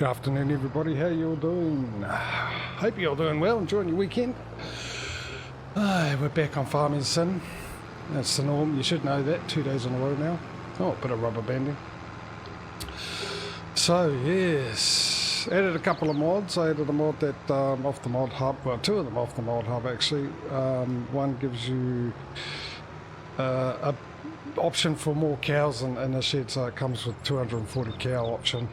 Good afternoon, everybody. How you all doing? Hope you're all doing well, enjoying your weekend. We're back on Farming Sim. That's the norm. You should know that. 2 days in a row now. Oh, a bit of rubber banding. So, yes. Added a couple of mods. I added a mod that off the mod hub. Well, two of them off the mod hub, actually. One gives you a option for more cows in the shed, so it comes with 240 cow option.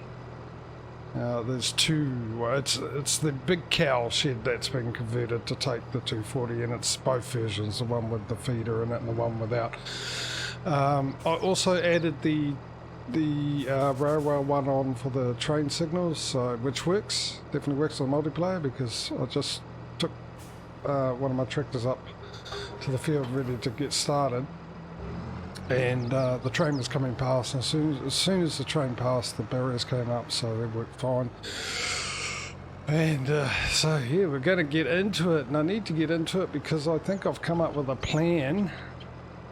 There's two, it's the big cow shed that's been converted to take the 240, and it's both versions, the one with the feeder in it and the one without. I also added the railway one on for the train signals, which works, definitely works on multiplayer, because I just took one of my tractors up to the field ready to get started. And the train was coming past, and as soon as the train passed, the barriers came up, so they worked fine. And so yeah, we're going to get into it, and I need to get into it because I think I've come up with a plan.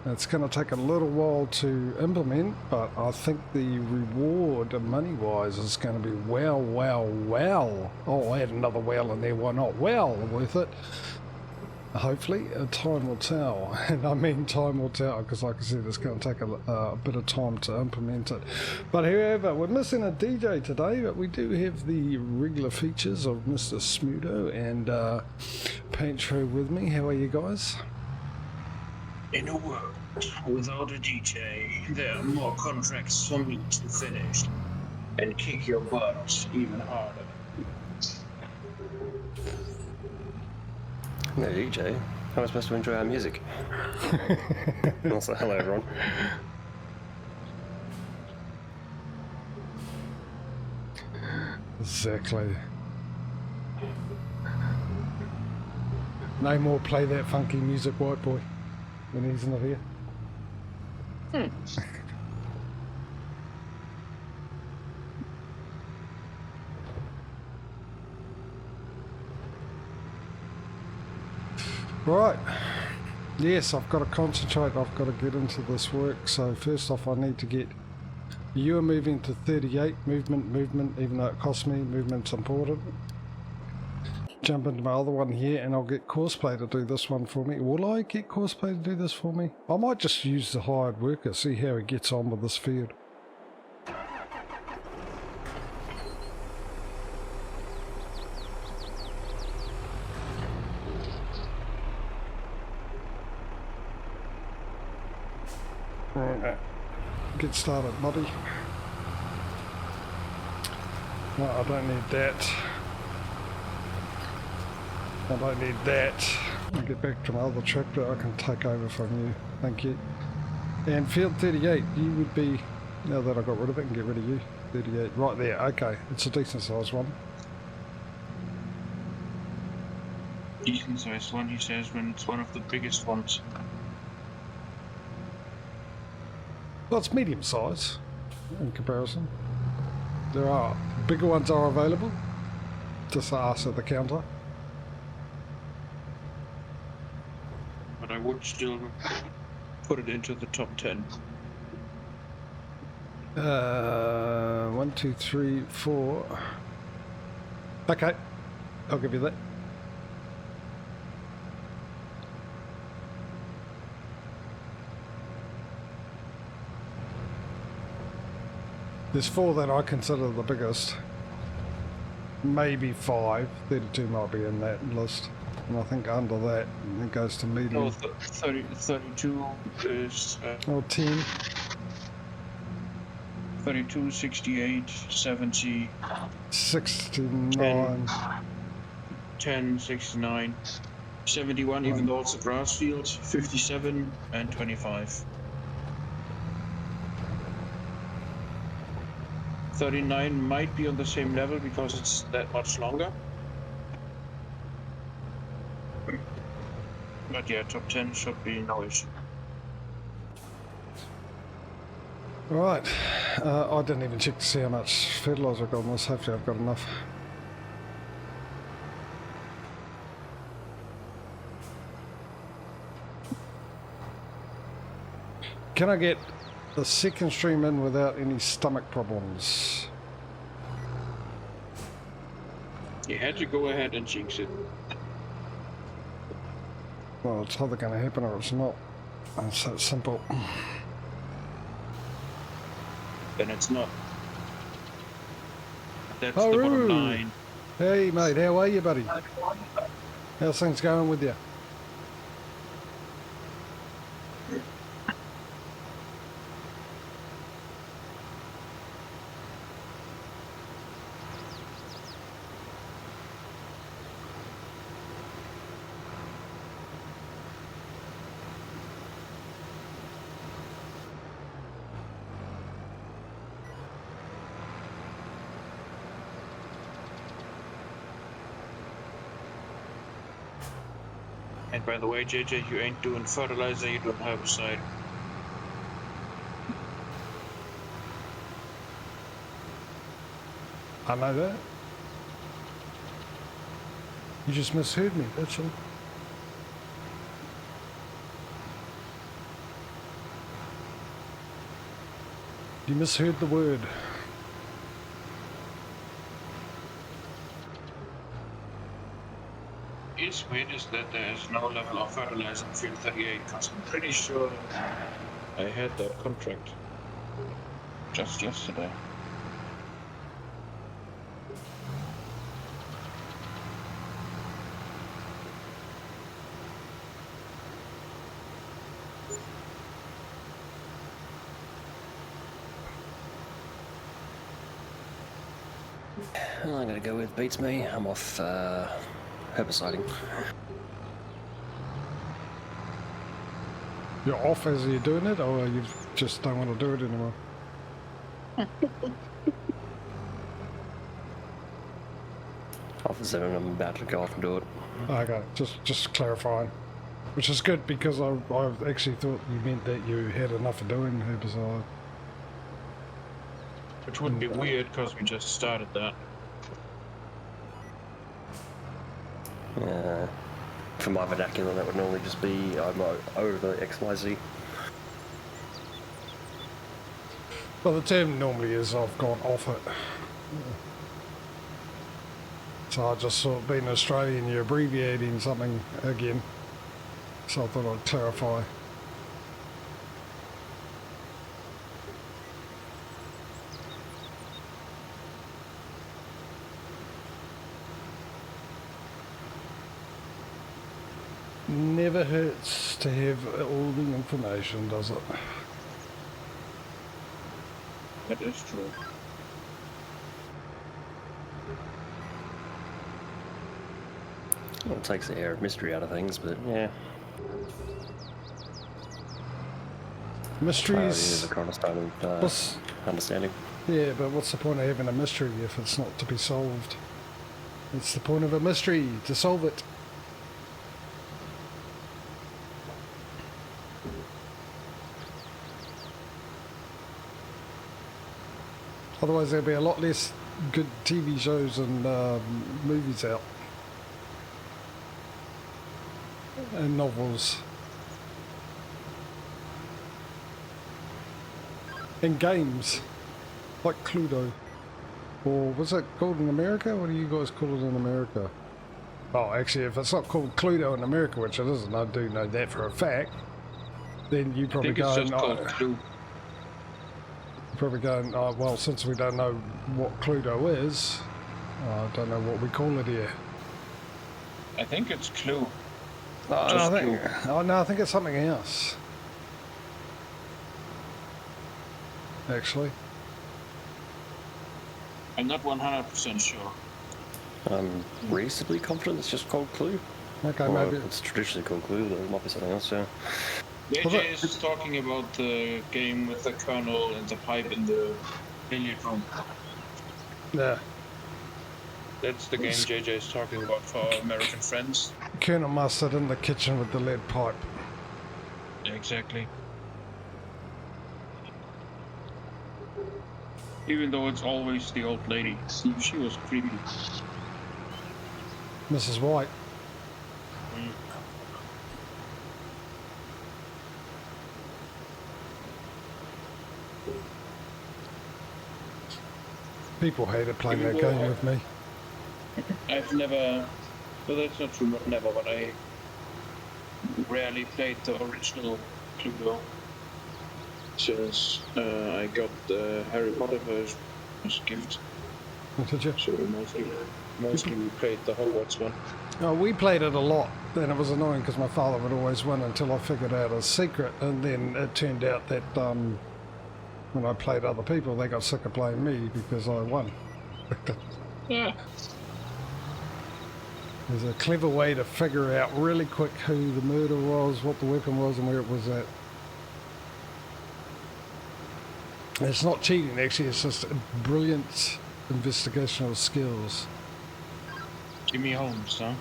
It's going to take a little while to implement, but I think the reward money-wise is going to be well. Oh, I had another well in there, why not? Well worth it. Hopefully, time will tell, and I mean time will tell, because like I said, it's going to take a bit of time to implement it. But however, we're missing a DJ today, but we do have the regular features of Mr. Smudo and Patrio with me. How are you guys? In a world without a DJ, there are more contracts for me to finish and kick your butt even harder. No DJ. How am I supposed to enjoy our music? Also, hello everyone. Exactly. No more play that funky music, white boy, when he's not here. Right, yes, I've got to concentrate, I've got to get into this work. So first off, I need to get you moving to 38, movement, even though it costs me, movement's important. Jump into my other one here, and I'll get Courseplay to do this one for me. Will I get Courseplay to do this for me? I might just use the hired worker, see how he gets on with this field. Right, get started, buddy. No, I don't need that. I don't need that. I'll get back to my other tractor. I can take over from you. Thank you. And field 38, you would be, now that I got rid of it, and get rid of you. 38, right there. Okay, it's a decent sized one. Decent sized one, he says, when it's one of the biggest ones. Well, it's medium size in comparison. There are bigger ones are available. Just ask at the counter. But I would still put it into the top 10. 1, 2, 3, 4. Okay, I'll give you that. There's 4 that I consider the biggest. Maybe 5. 32 might be in that list. And I think under that, it goes to medium. Oh, 32 is... or 10. 32, 68, 70... 69. 10, 69... 71, even though it's a grass field, 57 and 25. 39 might be on the same level because it's that much longer. But yeah, top 10 should be no issue. Right, I didn't even check to see how much fertiliser I've got on this. Hopefully I've got enough. Can I get the second stream in without any stomach problems? You had to go ahead and jinx it. Well, it's either going to happen or it's not. It's that simple. Then it's not. That's Oh, the bottom line. Hey, mate, how are you, buddy? How's things going with you? And by the way, JJ, you ain't doing fertilizer, you're doing herbicide. I know that. You just misheard me, that's all. You misheard the word. It's weird is that there is no level of fertilizer in field 38, because I'm pretty sure I had that contract just yesterday. I'm gonna go with beats me. I'm off herbiciding. You're off as you're doing it, or you just don't want to do it anymore? Off the 7, I'm about to go off and do it. Okay, just clarifying. Which is good because I actually thought you meant that you had enough of doing herbicide. Which would be weird, because we just started that. For my vernacular, that would normally just be I'm over XYZ. Well, the term normally is I've gone off it. So I just thought, being Australian, you're abbreviating something again. So I thought I'd clarify. Never hurts to have all the information, does it? That is true. Well, it takes the air of mystery out of things, but yeah. Mysteries. The cornerstone of understanding. Yeah, but what's the point of having a mystery if it's not to be solved? It's the point of a mystery, to solve it. Otherwise there'll be a lot less good TV shows and movies out. And novels. And games. Like Cluedo. Or what's it called in America? What do you guys call it in America? Oh, actually, if it's not called Cluedo in America, which it isn't, I do know that for a fact, then you probably go... I think it's just called Clue. Probably going, oh, well, since we don't know what Cluedo is, I don't know what we call it here. I think it's Clue. I think it's something else. Actually. I'm not 100% sure. I'm reasonably confident it's just called Clue. Okay, Or maybe. it's traditionally called Clue, but it might be something else, yeah. JJ is talking about the game with the colonel and the pipe in the billiard room. Yeah. That's the game JJ is talking about for our American friends. Colonel Mustard in the kitchen with the lead pipe. Exactly. Even though it's always the old lady. She was creepy. Mrs. White. Mm. People hated playing that game with me. I've never. Well, that's not true. Not never, but I rarely played the original Cluedo since I got the Harry Potter version as a gift. Did you? So mostly we played the Hogwarts one. Oh, we played it a lot, and it was annoying because my father would always win until I figured out a secret, and then it turned out that when I played other people, they got sick of playing me because I won. Yeah. There's a clever way to figure out really quick who the murder was, what the weapon was, and where it was at. It's not cheating, actually, it's just brilliant investigational skills. Jimmy Holmes, huh?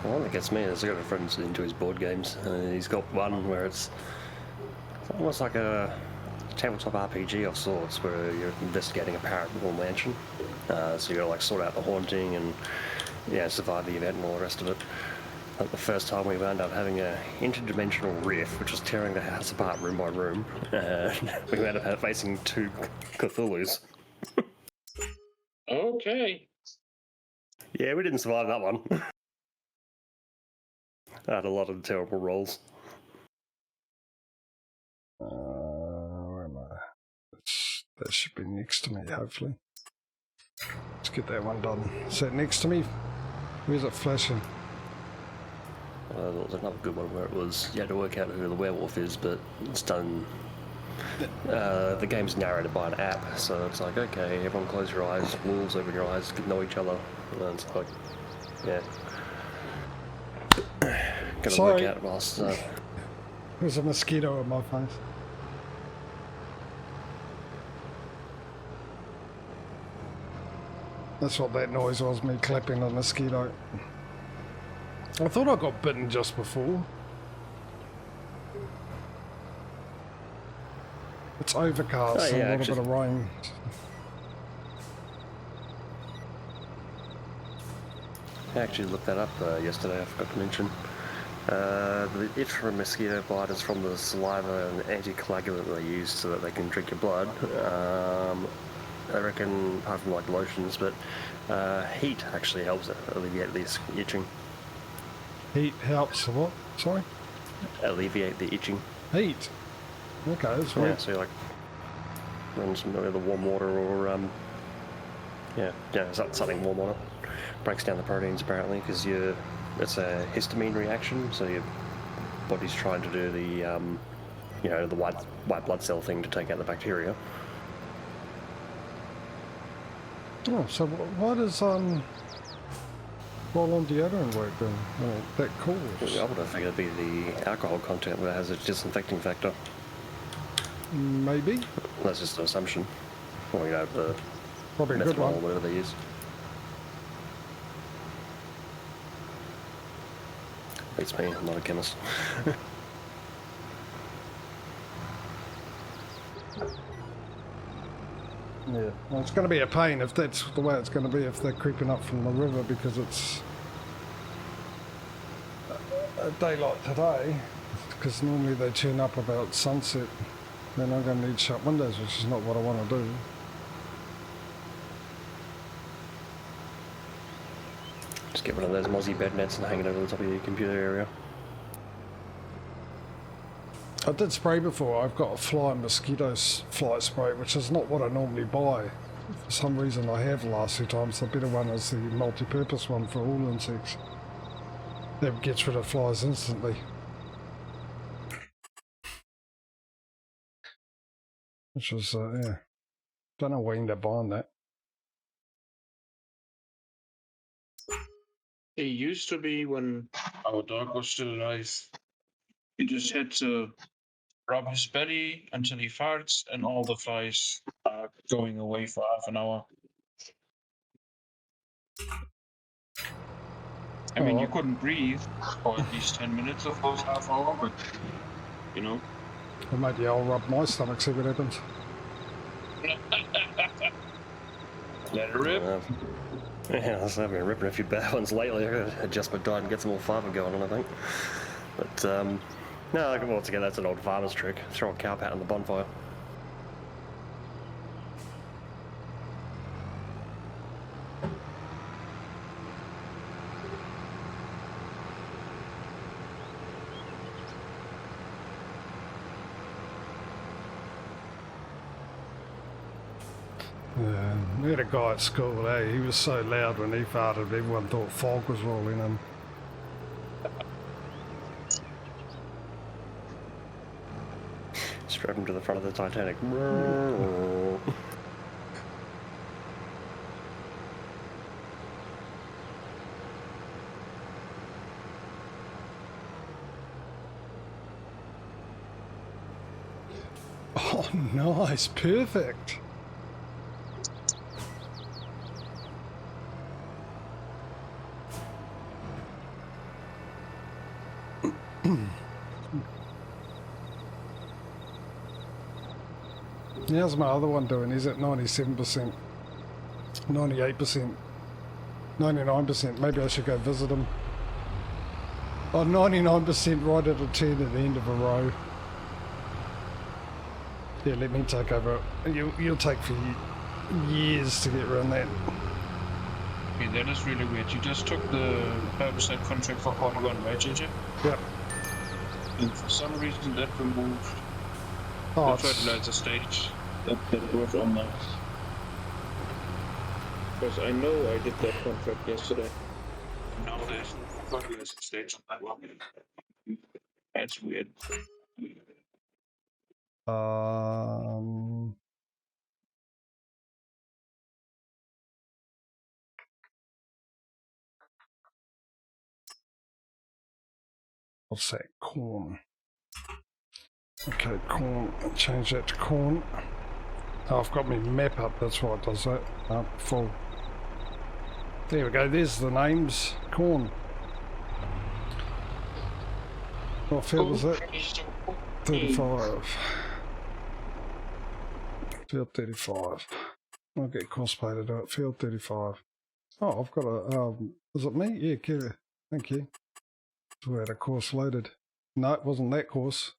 The one that gets me is I got a friend who's into his board games, and he's got one where it's almost like a tabletop RPG of sorts, where you're investigating a paranormal mansion. So you got to like sort out the haunting and survive the event and all the rest of it. Like the first time we wound up having a interdimensional rift, which was tearing the house apart room by room. We wound up facing 2 Cthulhus. Okay. Yeah, we didn't survive that one. I had a lot of terrible rolls. Where am I? That should be next to me, hopefully. Let's get that one done. Is that next to me? Where's it flashing? There was another good one where it was, you had to work out who the werewolf is, but it's done. The game's narrated by an app, so it's like, okay, everyone close your eyes, wolves open your eyes, get to know each other, and it's like, yeah. Gonna work out whilst. There's a mosquito in my face. That's what that noise was, me clapping a mosquito. I thought I got bitten just before. It's overcast and a little bit of rain. I actually looked that up yesterday, I forgot to mention. The itch from a mosquito bite is from the saliva and anticoagulant they use so that they can drink your blood. I reckon, apart from like lotions, but heat actually helps alleviate this itching. Heat helps what? Sorry? Alleviate the itching. Heat? Okay, that's right. Yeah, so you like run some either warm water or something warm on it. Breaks down the proteins apparently because it's a histamine reaction, so your body's trying to do the the white blood cell thing to take out the bacteria. Oh, so why does roll-on deodorant work then? Oh, that cools. I would have figured it'd be the alcohol content that has a disinfecting factor. Maybe. That's just an assumption. Or the probably a good methanol one. or whatever they use. Beats me, I'm not a chemist. Yeah, well, it's going to be a pain if that's the way it's going to be if they're creeping up from the river because it's a day like today, because normally they turn up about sunset. Then I'm going to need shut windows, which is not what I want to do. Just get one of those mozzie bed nets and hang it over the top of your computer area. I did spray before. I've got a fly spray, which is not what I normally buy. For some reason I have the last 2 times. The better one is the multi-purpose one for all insects. That gets rid of flies instantly. Which was, yeah. Don't know why you end up buying that. It used to be when our dog was still alive. You just had to rub his belly until he farts, and all the flies are going away for half an hour. I mean, you couldn't breathe for at least 10 minutes of those half hour, but you know. Well, maybe I'll rub my stomach, see what happens. Let it rip. Yeah, I've been ripping a few bad ones lately. I gotta adjust my diet and get some more fibre going on, I think. But, no, once again, that's an old farmer's trick. Throw a cow pat on the bonfire. We had a guy at school, he was so loud when he farted, everyone thought fog was rolling in. Strap him to the front of the Titanic. Oh, nice, perfect. How's my other one doing? He's at 97%, 98%, 99%. Maybe I should go visit him. Oh, 99% right at a 10 at the end of a row. Yeah, let me take over. You'll take for years to get around that. Okay, that is really weird. You just took the herbicide contract for Polygon, right, JJ? Yep. And for some reason that removed Oh, the fertilizer stage that was on there. Because I know I did that contract yesterday. Now there's no fertilizer stage on that one. That's weird. What's that? Corn. Okay, corn. Change that to corn. Oh, I've got my map up, that's why it does that. Full. There we go, there's the names. Corn. What field was that? 35. Field 35. I'll get cosplay to do it. Field 35. Oh, I've got a, was it me? Yeah, Kira. Thank you. We had a course loaded. No, it wasn't that course.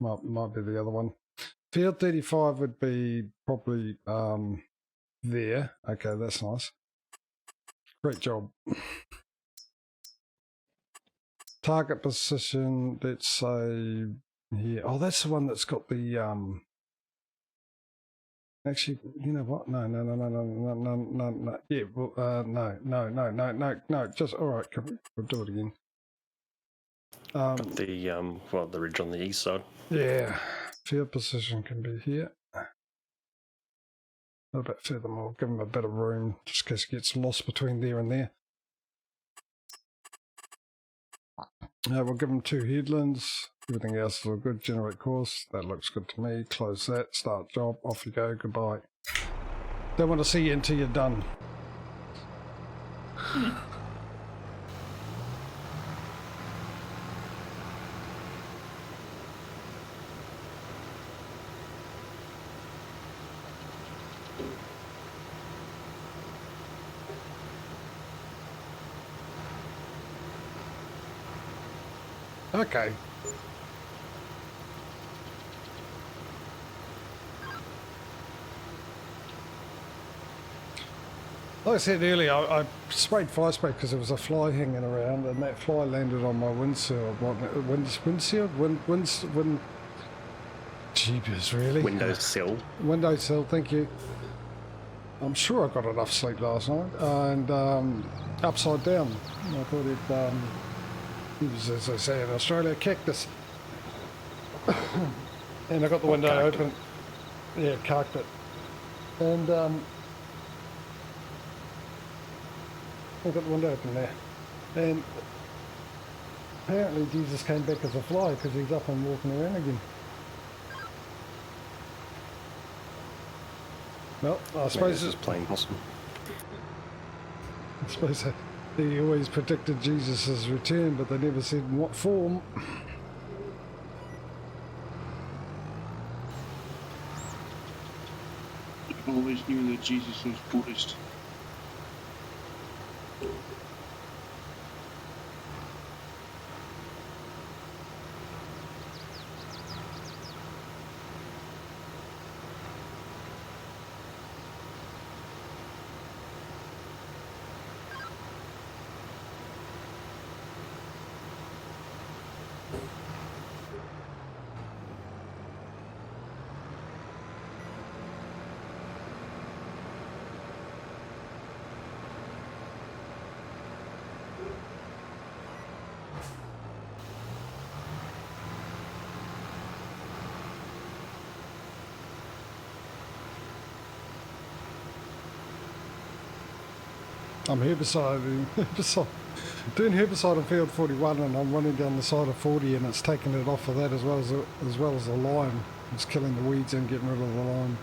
Might be the other one. Field 35 would be probably there. Okay, that's nice. Great job. Target position, let's say here. Oh, that's the one that's got the actually, you know what? No. Yeah, well, no. Just all right. We'll do it again. Got the well, the ridge on the east side. Yeah, field position can be here. A little bit further more. Give him a bit of room, just in case he gets lost between there and there. We'll give him 2 headlands. Everything else will good. Generate course. That looks good to me. Close that. Start job. Off you go. Goodbye. Don't want to see you until you're done. Okay. Like I said earlier, I sprayed fly spray because there was a fly hanging around, and that fly landed on my windshield. Jeepers, really? Windowsill. Windowsill, thank you. I'm sure I got enough sleep last night, and upside down. I thought he was, as they say in Australia, cactus. And I got the window open. Yeah, carked it. And I got the window open there. And apparently Jesus came back as a fly because he's up and walking around again. Well, I suppose it's plain possum. I suppose they always predicted Jesus' return, but they never said in what form. I always knew that Jesus was Buddhist. I'm doing herbicide on field 41, and I'm running down the side of 40, and it's taking it off of that as well as the lime. It's killing the weeds and getting rid of the lime.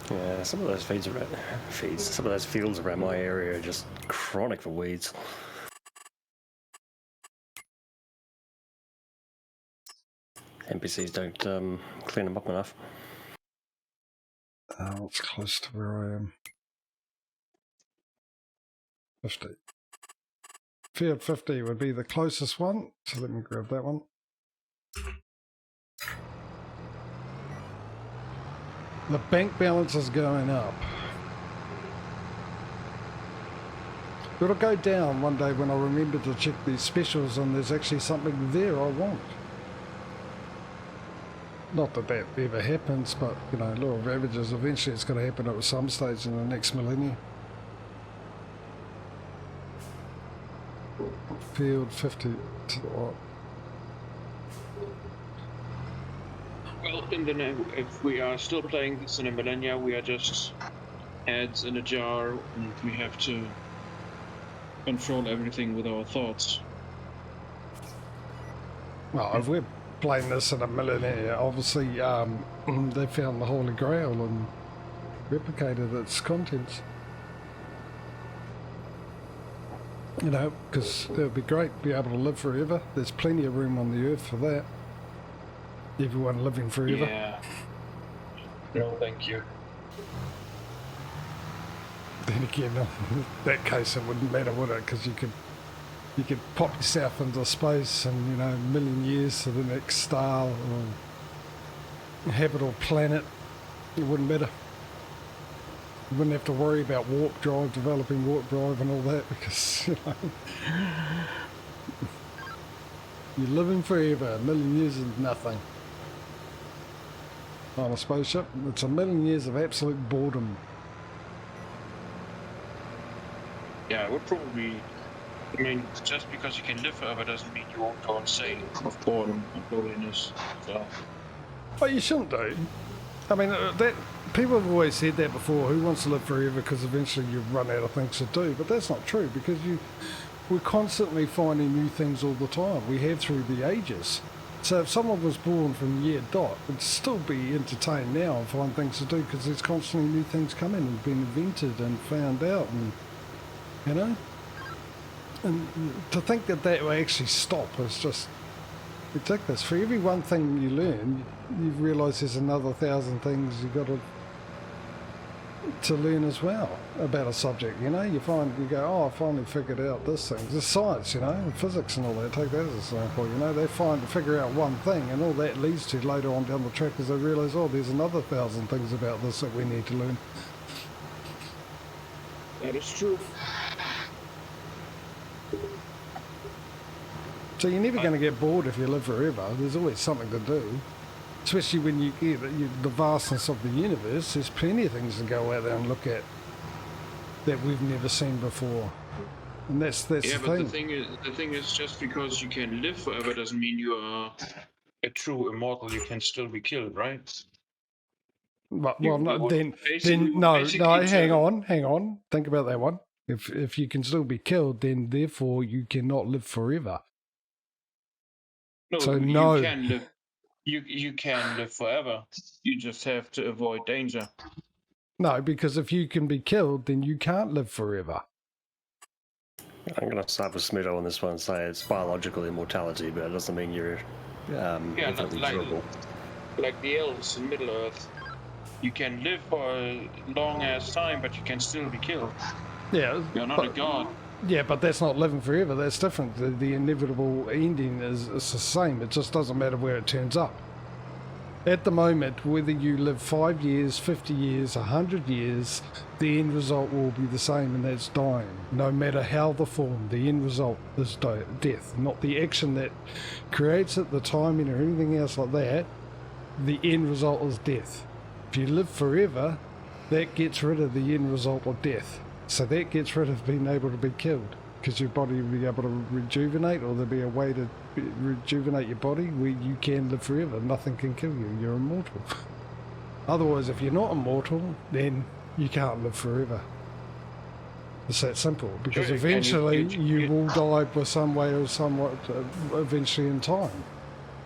Yeah, some of those some of those fields around my area are just chronic for weeds. NPCs don't clean them up enough. It's close to where I am. 50. Field 50 would be the closest one, so let me grab that one. The bank balance is going up. It'll go down one day when I remember to check these specials and there's actually something there I want. Not that that ever happens, but, you know, law of averages, eventually it's going to happen at some stage in the next millennium. Field 50 to the right. Well, if we are still playing this in a millennia, we are just ads in a jar, and we have to control everything with our thoughts. Well, if we're playing this in a millennia, obviously they found the Holy Grail and replicated its contents. You know, because it would be great to be able to live forever. There's plenty of room on the earth for that. Everyone living forever. Yeah. No, thank you. Then again, in that case it wouldn't matter, would it? Because you could pop yourself into space and, you know, a million years to the next star or habitable planet. It wouldn't matter. You wouldn't have to worry about warp drive, developing warp drive and all that, because, you know, you're living forever. A million years is nothing. On a spaceship, it's a million years of absolute boredom. Yeah, it would probably... I mean, just because you can live forever doesn't mean you won't go insane of boredom and loneliness. So. But you shouldn't do. I mean, that people have always said that before. Who wants to live forever? Because eventually you run out of things to do. But that's not true, because we're constantly finding new things all the time. We have through the ages. So if someone was born from year dot, would still be entertained now and find things to do, because there's constantly new things coming and being invented and found out, and, you know. And to think that that will actually stop is just ridiculous. For every one thing you learn, you realise there's another 1,000 things you've got to learn as well about a subject. You know, you go, oh, I finally figured out this thing. There's science, you know, physics and all that. Take that as an example. You know, they figure out one thing, and all that leads to later on down the track is they realise, oh, there's another 1,000 things about this that we need to learn. That is true. So you're never going to get bored if you live forever. There's always something to do. Especially when you get the vastness of the universe, there's plenty of things to go out there and look at that we've never seen before. And that's the thing. Yeah, but the thing is, just because you can live forever doesn't mean you are a true immortal. You can still be killed, right? Well, no, then no, hang on. Think about that one. If you can still be killed, then therefore you cannot live forever. No, so you can live. You can live forever. You just have to avoid danger. No, because if you can be killed, then you can't live forever. I'm going to start with Smudo on this one and say it's biological immortality, but it doesn't mean you're infinitely durable. Like the elves in Middle Earth, you can live for a long-ass time, but you can still be killed. Yeah, you're not a god. Yeah, but that's not living forever. That's different. The inevitable ending is the same. It just doesn't matter where it turns up. At the moment, whether you live 5 years, 50 years, 100 years, the end result will be the same, and that's dying. No matter how the form, the end result is death. Not the action that creates it, the timing or anything else like that. The end result is death. If you live forever, that gets rid of the end result of death. So that gets rid of being able to be killed, because your body will be able to rejuvenate, or there'll be a way to rejuvenate your body where you can live forever. Nothing can kill you. You're immortal. Otherwise, if you're not immortal, then you can't live forever. It's that simple, because Sure, eventually you will die by some way or somewhat eventually in time.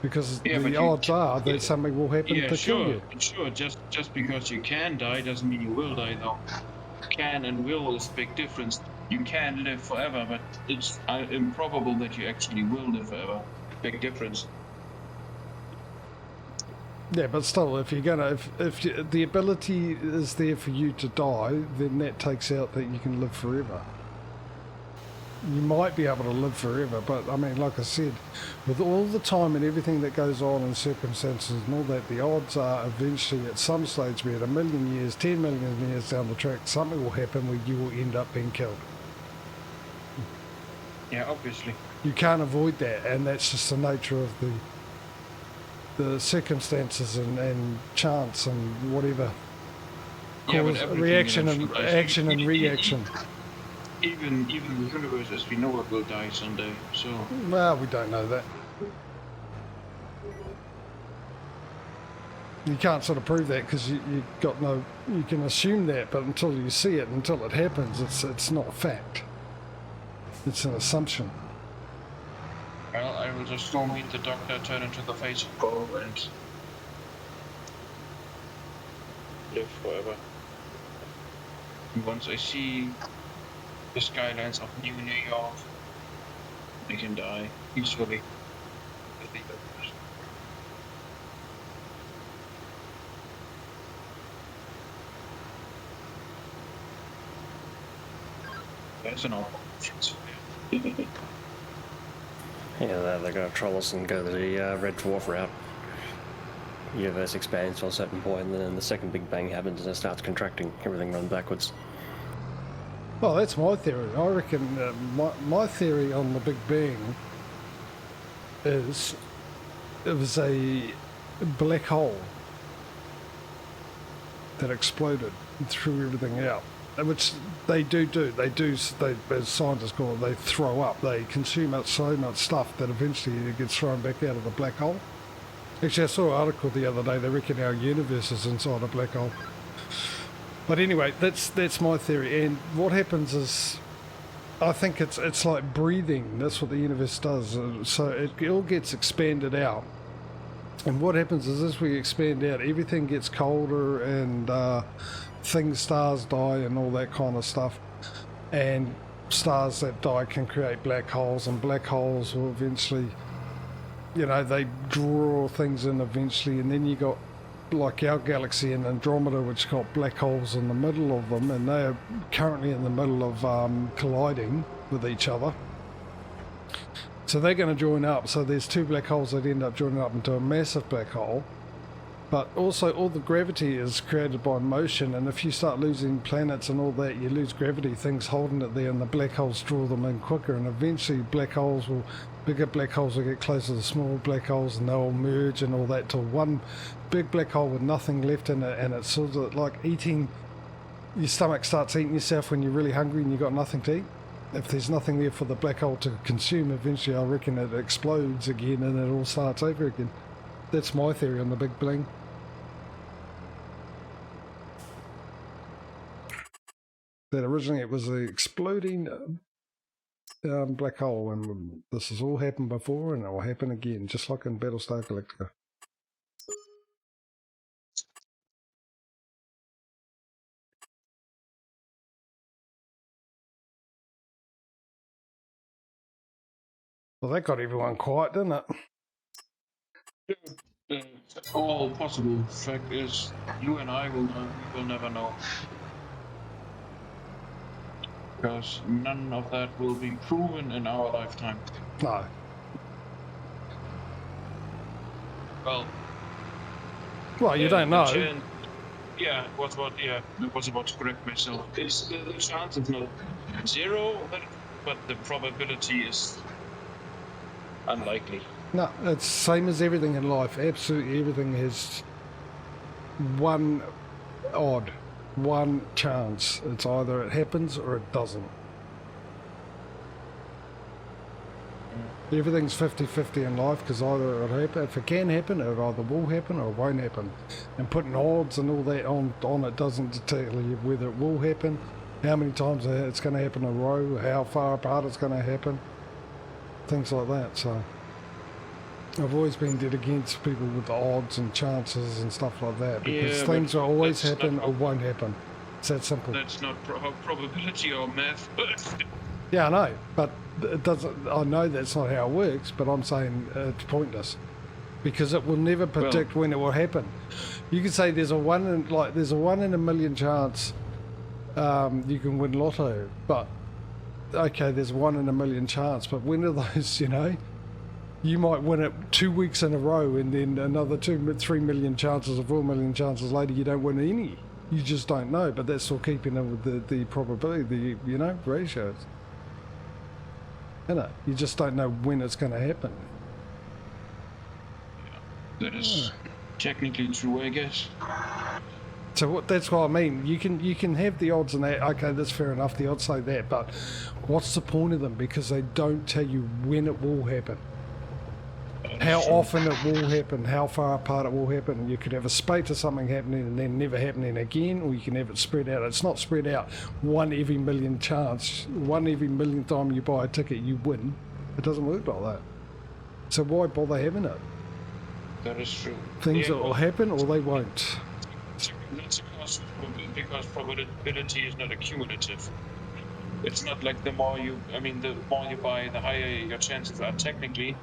Because the odds are that something will happen to kill you. Sure. Just because you can die doesn't mean you will die, though. Can and will is a big difference. You can live forever, but it's improbable that you actually will live forever. Big difference. Yeah, but still, if you're gonna, if the ability is there for you to die, then that takes out that you can live forever. You might be able to live forever, but I mean, like I said, with all the time and everything that goes on and circumstances and all that, the odds are eventually at some stage, be it 1 million years, 10 million years down the track, something will happen where you will end up being killed. Yeah, obviously. You can't avoid that, and that's just the nature of the circumstances and chance and whatever. Cause reaction and action and reaction. Even the universe as we know it will die someday, so... Well, we don't know that. You can't sort of prove that because you got no... You can assume that, but until you see it, until it happens, it's not a fact. It's an assumption. Well, I will just go meet the doctor, turn into the face of Bo, and... live forever. And once I see the skylines of New York, I can die peacefully. I think that was... That's an awful option. Yeah, they're going to troll us and go the red dwarf route. Universe expands to a certain point, and then the second Big Bang happens and it starts contracting. Everything runs backwards. Well, that's my theory. I reckon my theory on the Big Bang is it was a black hole that exploded and threw everything out. Which they do, as scientists call it, they throw up. They consume out so much stuff that eventually it gets thrown back out of the black hole. Actually, I saw an article the other day, they reckon our universe is inside a black hole. But anyway, that's my theory. And what happens is, I think it's like breathing. That's what the universe does. So it all gets expanded out. And what happens is, as we expand out, everything gets colder and stars die and all that kind of stuff. And stars that die can create black holes, and black holes will eventually, you know, they draw things in eventually. And then you got like our galaxy in Andromeda, which got black holes in the middle of them, and they are currently in the middle of colliding with each other. So they're going to join up. So there's two black holes that end up joining up into a massive black hole. But also all the gravity is created by motion, and if you start losing planets and all that, you lose gravity, things holding it there, and the black holes draw them in quicker, and eventually bigger black holes will get closer to small black holes, and they'll merge and all that till one big black hole with nothing left in it. And it's sort of like eating, your stomach starts eating yourself when you're really hungry and you've got nothing to eat. If there's nothing there for the black hole to consume, eventually I reckon it explodes again and it all starts over again. That's my theory on the Big Bang. That originally it was an exploding black hole, and this has all happened before and it will happen again, just like in Battlestar Galactica. Well, that got everyone quiet, didn't it? All possible. Fact is, you and I will never know. Because none of that will be proven in our lifetime. No. Well, you don't know. Yeah, I was about to correct myself. It's the chance is not zero, but the probability is unlikely. No, it's same as everything in life. Absolutely everything has one odd. one chance. It's either it happens or it doesn't. Everything's 50-50 in life, because either it'll happen, if it can happen, it either will happen or it won't happen. And putting odds and all that on it doesn't tell you whether it will happen, how many times it's going to happen in a row, how far apart it's going to happen, things like that. So I've always been dead against people with the odds and chances and stuff like that, because things will always happen or won't happen. It's that simple. That's not how probability or math works. Yeah, I know, but it doesn't. I know that's not how it works, but I'm saying it's pointless, because it will never predict when it will happen. You can say there's a one in a million chance you can win lotto, but okay, there's 1 in a million chance, but when are those? You know, you might win it 2 weeks in a row, and then another 3 million chances or 4 million chances later you don't win any. You just don't know, but that's still keeping in with the probability, the ratios. You just don't know when it's going to happen. That is technically true, I guess. So that's what I mean. You can have the odds and that. Okay, that's fair enough. The odds say that, but what's the point of them? Because they don't tell you when it will happen, how often it will happen, how far apart it will happen. You could have a spate of something happening and then never happening again, or you can have it spread out. It's not spread out. 1 every million chance. 1 every million time you buy a ticket, you win. It doesn't work like that. So why bother having it? That is true. Things that will happen or they won't. That's because probability is not accumulative. It's not like the more you buy, the higher your chances are technically.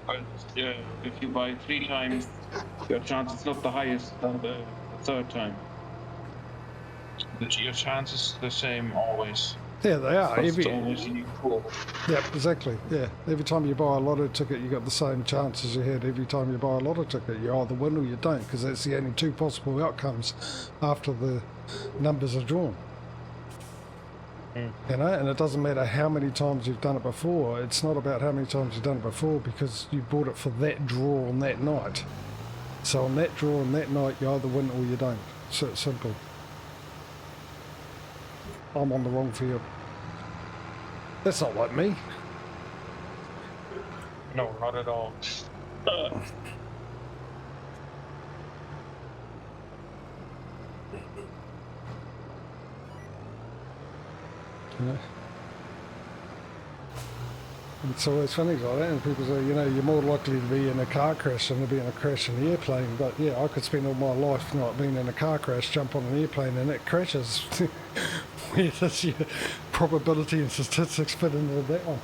But if you buy 3 times, your chance is not the highest than the 3rd time. Your chance is the same always. Yeah, they are. It's always equal. Yeah, exactly. Yeah, every time you buy a lotto ticket, you got the same chance as you had every time you buy a lotto ticket. You either win or you don't, because that's the only 2 possible outcomes after the numbers are drawn. And it doesn't matter how many times you've done it before. It's not about how many times you've done it before, because you bought it for that draw on that night. So on that draw on that night, you either win or you don't. So it's simple. I'm on the wrong field. That's not like me. No, not at all. It's always funny like that, and people say, you're more likely to be in a car crash than to be in a crash in the airplane. But yeah, I could spend all my life not being in a car crash, jump on an airplane and it crashes. Where does your probability and statistics fit into that one?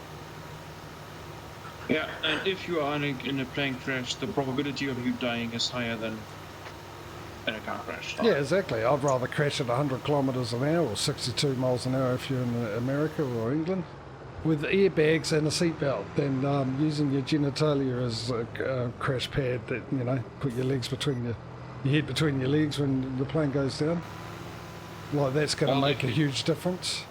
Yeah, and if you are in a plane crash, the probability of you dying is higher than in a car crash. Yeah, exactly. I'd rather crash at 100 kilometres an hour or 62 miles an hour if you're in America or England, with airbags and a seatbelt, than using your genitalia as a crash pad that, put your legs between your head between your legs when the plane goes down. Like, that's going to make a huge difference.